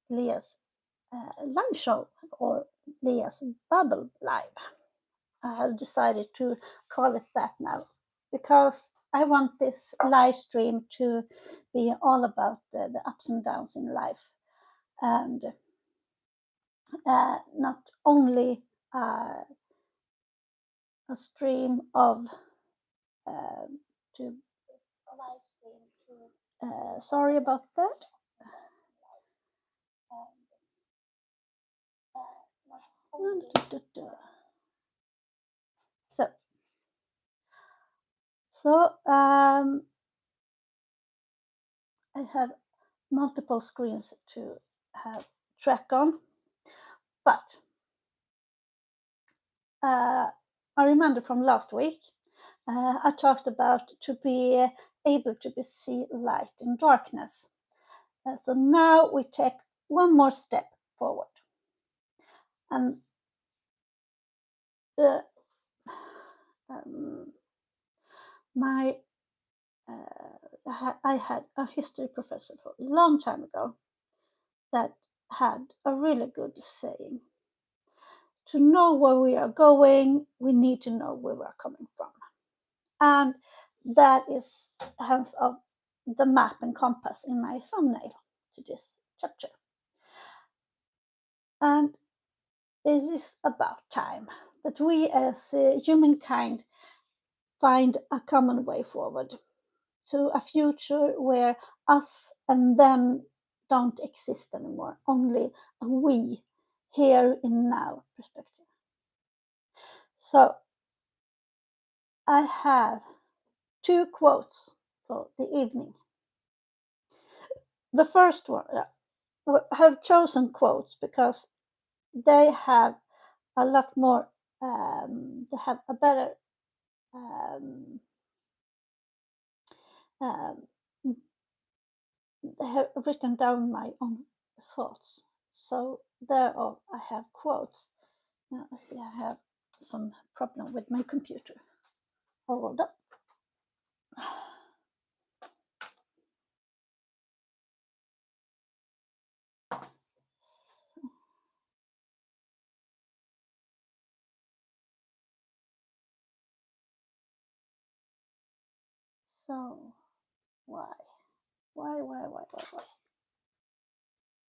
Leah's live show, or Leah's Babble Live. I have decided to call it that now because I want this live stream to be all about the ups and downs in life, and not only a stream of to live stream to sorry about that. So, so I have multiple screens to have track on, but I remember from last week I talked about to be able to see light in darkness. So now we take one more step forward, and the my I had a history professor for a long time ago that had a really good saying: to know where we are going, we need to know where we are coming from. And that is hence of the map and compass in my thumbnail to this chapter. And it is about time that we as humankind find a common way forward to a future where us and them don't exist anymore, only a we, here in now perspective. So I have two quotes for the evening. The first one, I have chosen quotes because they have a lot more, they have a better, um, um, they have written down my own thoughts. So thereof I have quotes. Now I see I have some problem with my computer. Hold up. So why? Why?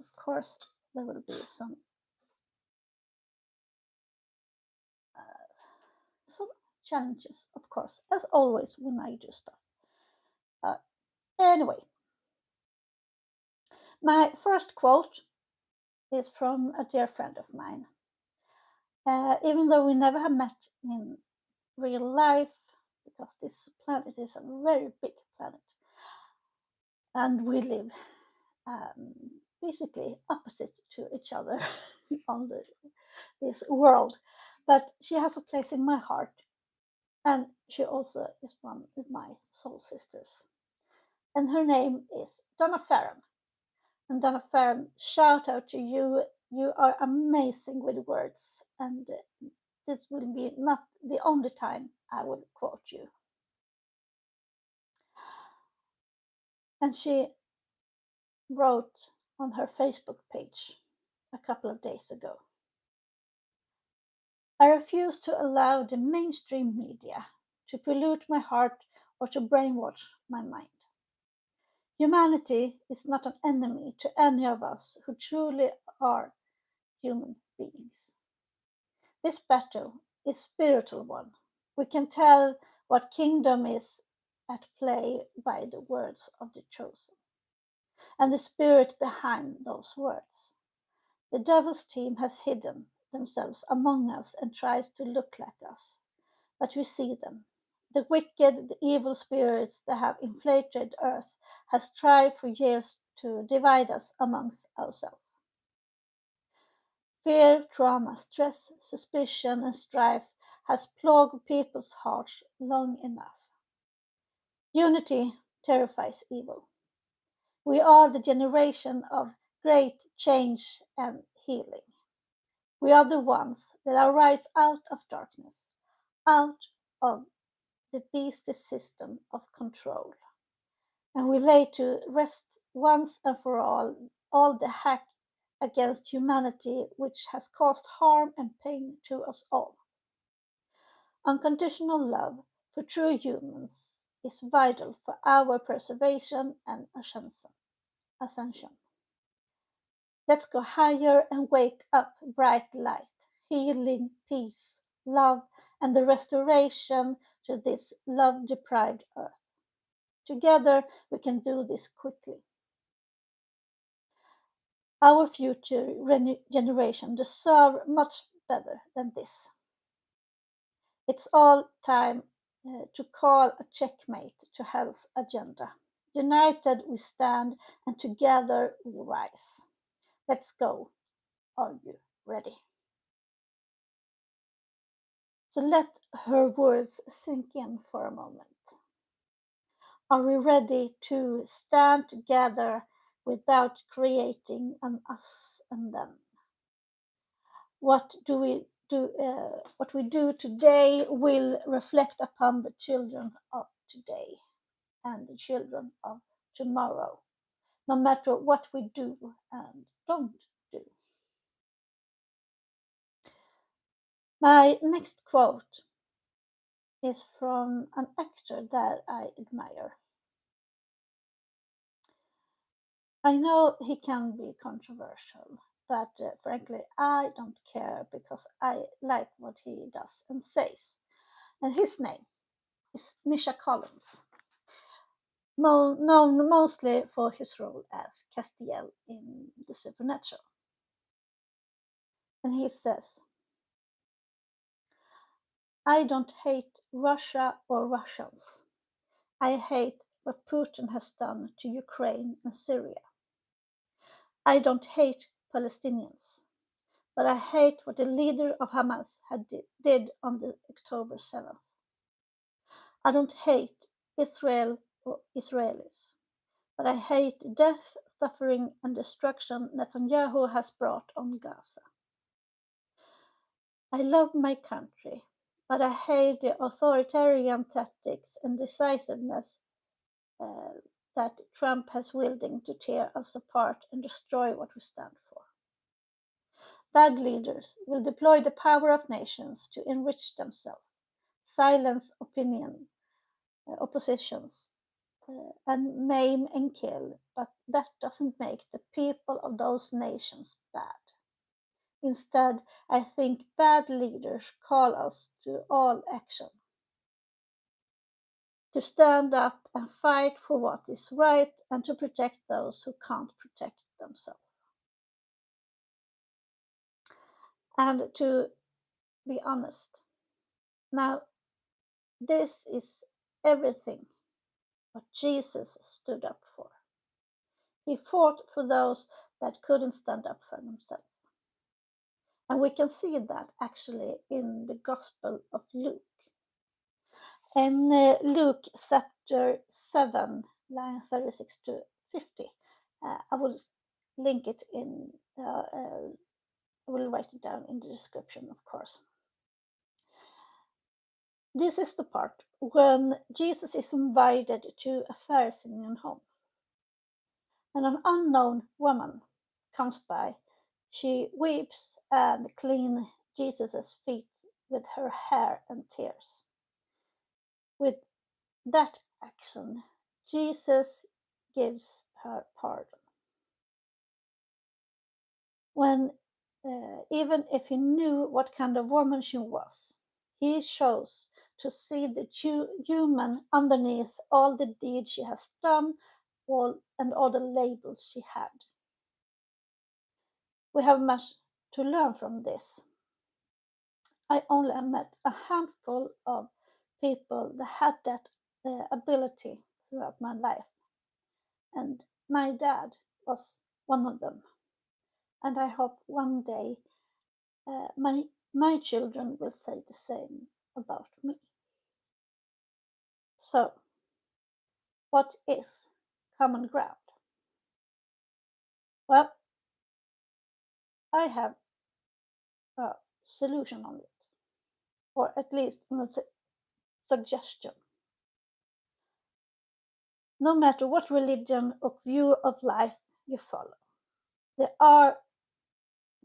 Of course, there will be some challenges, of course, as always when I do stuff. Anyway, my first quote is from a dear friend of mine. Even though we never have met in real life, because this planet is a very big planet, and we live basically opposite to each other on this world. But she has a place in my heart, and she also is one of my soul sisters. And her name is Donna Farron. And Donna Farron, shout out to you. You are amazing with words, and this will be not the only time I will quote you. And she wrote on her Facebook page a couple of days ago: I refuse to allow the mainstream media to pollute my heart or to brainwash my mind. Humanity is not an enemy to any of us who truly are human beings. This battle is a spiritual one. We can tell what kingdom is at play by the words of the chosen and the spirit behind those words. The devil's team has hidden themselves among us and tries to look like us, but we see them. The wicked, the evil spirits that have inflated earth has tried for years to divide us amongst ourselves. Fear, trauma, stress, suspicion, and strife has plagued people's hearts long enough. Unity terrifies evil. We are the generation of great change and healing. We are the ones that arise out of darkness, out of the beastly system of control. And we lay to rest once and for all the against humanity which has caused harm and pain to us all. Unconditional love for true humans is vital for our preservation and ascension. Let's go higher and wake up bright light, healing, peace, love, and the restoration to this love deprived earth. Together we can do this quickly. Our future generation deserve much better than this. It's all time to call a checkmate to hell's agenda. United we stand and together we rise. Let's go. Are you ready? So let her words sink in for a moment. Are we ready to stand together without creating an us and them? What do we do? What we do today will reflect upon the children of today and the children of tomorrow, no matter what we do and don't do. My next quote is from an actor that I admire. I know he can be controversial, but frankly, I don't care because I like what he does and says. And his name is Misha Collins, known mostly for his role as Castiel in The Supernatural. And he says, I don't hate Russia or Russians. I hate what Putin has done to Ukraine and Syria. I don't hate Palestinians, but I hate what the leader of Hamas did on the October 7th. I don't hate Israel or Israelis, but I hate the death, suffering, and destruction Netanyahu has brought on Gaza. I love my country, but I hate the authoritarian tactics and decisiveness uh, that Trump has wielding to tear us apart and destroy what we stand for. Bad leaders will deploy the power of nations to enrich themselves, silence oppositions, and maim and kill, but that doesn't make the people of those nations bad. Instead, I think bad leaders call us to all action, to stand up and fight for what is right and to protect those who can't protect themselves. And to be honest, now this is everything what Jesus stood up for. He fought for those that couldn't stand up for themselves. And we can see that actually in the Gospel of Luke. In Luke chapter 7, line 36 to 50, I will link it in, I will write it down in the description, of course. This is the part when Jesus is invited to a Pharisee home. And an unknown woman comes by. She weeps and cleans Jesus' feet with her hair and tears. With that action, Jesus gives her pardon. When, even if he knew what kind of woman she was, he chose to see the human underneath all the deeds she has done and all the labels she had. We have much to learn from this. I only met a handful of people that had that ability throughout my life, and my dad was one of them. And I hope one day my children will say the same about me. So, what is common ground? Well, I have a solution on it, or at least a suggestion. No matter what religion or view of life you follow, there are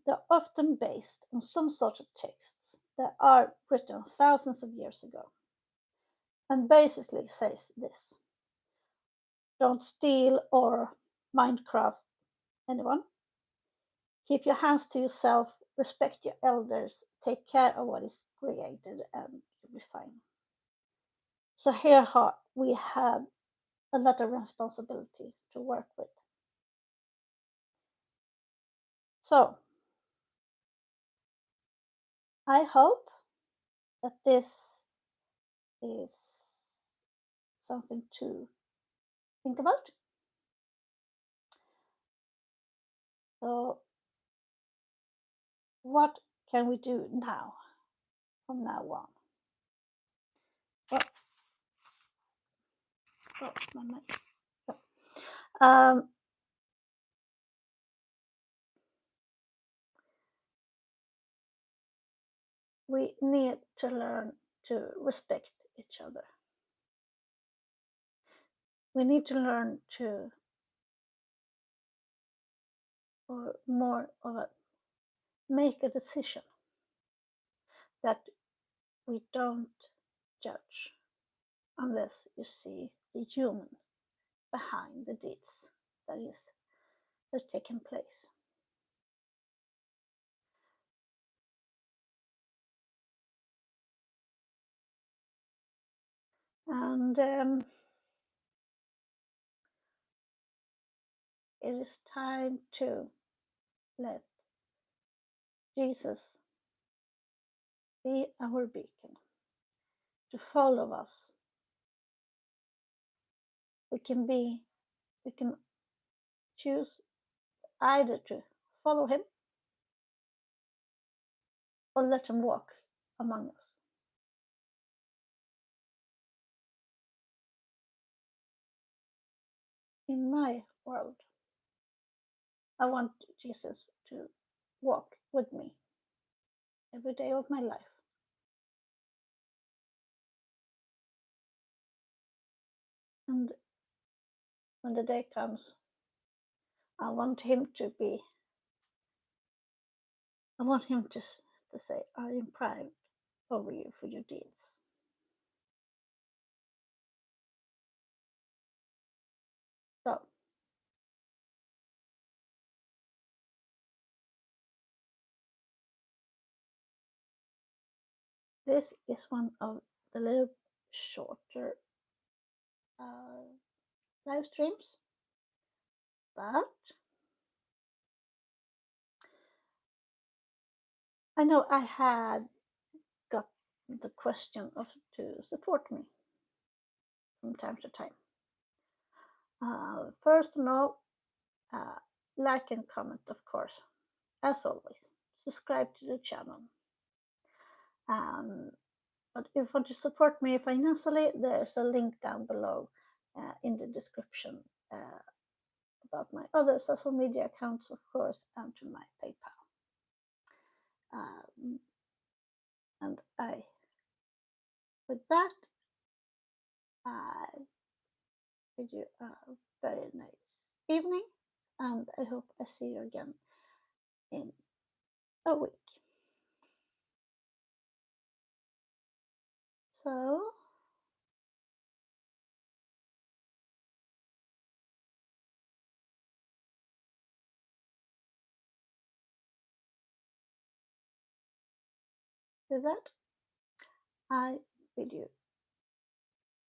They're often based on some sort of texts that are written thousands of years ago and basically says this: don't steal or Minecraft anyone. Keep your hands to yourself, respect your elders, take care of what is created, and you'll be fine. So here we have a lot of responsibility to work with. So I hope that this is something to think about. So what can we do now, from now on? Well, oh, my mic. So, we need to learn to respect each other. We need to learn to, or more of a, make a decision that we don't judge unless you see the human behind the deeds that has taken place. And it is time to let Jesus be our beacon, to follow us. We can choose either to follow him or let him walk among us. In my world, I want Jesus to walk with me every day of my life. And when the day comes, I want him to say, I am proud over you for your deeds. So, this is one of the little shorter live streams, but I know I had got the question of to support me from time to time. First of all, like and comment, of course, as always. Subscribe to the channel. But if you want to support me financially, there's a link down below in the description about my other social media accounts, of course, and to my PayPal. And with that, I bid you a very nice evening, and I hope I see you again in a week. So, with that, I bid you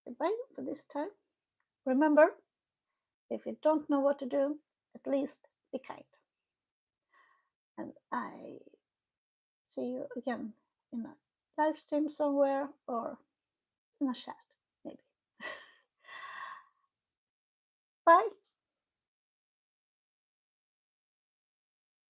goodbye for this time. Remember, if you don't know what to do, at least be kind. And I see you again in a live stream somewhere or in a chat, maybe. Bye.